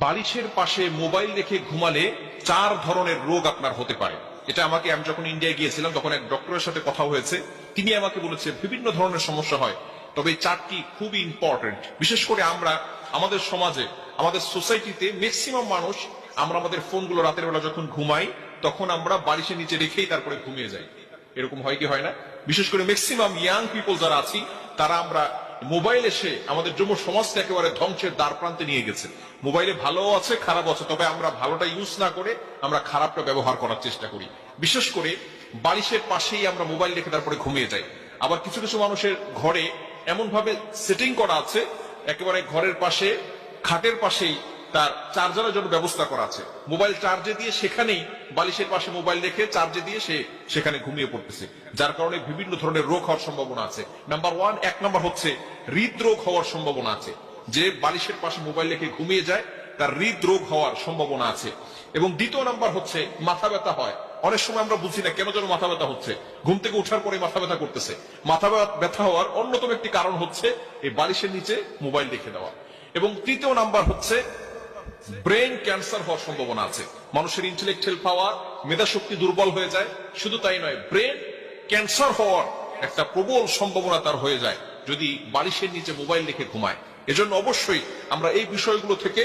বালিশের পাশে মোবাইল রেখে ঘুমালে 4 ধরনের রোগ আপনার হতে পারে। এটা আমি যখন ইন্ডিয়ায় গিয়েছিলাম তখন এক ডক্টরের সাথে কথা হয়েছে, তিনি আমাকে বলেছে বিভিন্ন ধরনের সমস্যা হয়, তবে এই 4টি খুবই ইম্পর্টেন্ট। বিশেষ করে আমরা আমাদের সমাজে, আমাদের সোসাইটিতে ম্যাক্সিমাম মানুষ আমরা আমাদের ফোনগুলো রাতের বেলা যখন ঘুমাই তখন আমরা বালিশের নিচে রেখেই তারপরে ঘুমিয়ে যাই। এরকম হয় কি হয় না? বিশেষ করে ম্যাক্সিমাম ইয়াং পিপল যারা আছি তারা আমরা মোবাইল এসে আমাদের যুব সমাজকে একেবারে ধ্বংসের দ্বার প্রান্তে নিয়ে গেছে। মোবাইলে ভালো আছে, খারাপ আছে, তবে আমরা ভালোটা ইউজ না করে আমরা খারাপটা ব্যবহার করার চেষ্টা করি। বিশেষ করে বালিশের পাশেই আমরা মোবাইল রেখে তারপরে ঘুমিয়ে যাই। আবার কিছু কিছু মানুষের ঘরে এমন ভাবে সেটিং করা আছে, একেবারে ঘরের পাশে খাটের পাশেই তার চার্জারের জন্য ব্যবস্থা করা আছে। মোবাইল চার্জে দিয়ে সেখানেই বালিশের পাশে মোবাইল রেখে চার্জে দিয়ে সে সেখানে ঘুমিয়ে পড়তেছে, যার কারণে বিভিন্ন ধরনের রোগ হওয়ার সম্ভাবনা আছে। এক নাম্বার হচ্ছে হৃদরোগ হওয়ার সম্ভাবনা আছে। যে বালিশের পাশে মোবাইল রেখে ঘুমিয়ে যায় তার হৃদরোগ হওয়ার সম্ভাবনা আছে। এবং দ্বিতীয় নাম্বার হচ্ছে মাথা ব্যথা হয়। অনেক সময় আমরা বুঝি না কেন যেন মাথা ব্যথা হচ্ছে, ঘুম থেকে ওঠার পরে মাথা ব্যথা করতেছে। মাথা ব্যথা হওয়ার অন্যতম একটি কারণ হচ্ছে এই বালিশের নিচে মোবাইল রেখে দেওয়া। এবং তৃতীয় নাম্বার হচ্ছে ব্রেন ক্যান্সার হওয়ার সম্ভাবনা আছে। মানুষের ইন্টেলেকচুয়াল পাওয়ার, মেধা শক্তি দুর্বল হয়ে যায়। শুধু তাই নয়, ব্রেন ক্যান্সার হওয়ার একটা প্রবল সম্ভাবনা তার হয়ে যায় যদি বালিশের নিচে মোবাইল রেখে ঘুমায়। এজন্য অবশ্যই আমরা এই বিষয়গুলো থেকে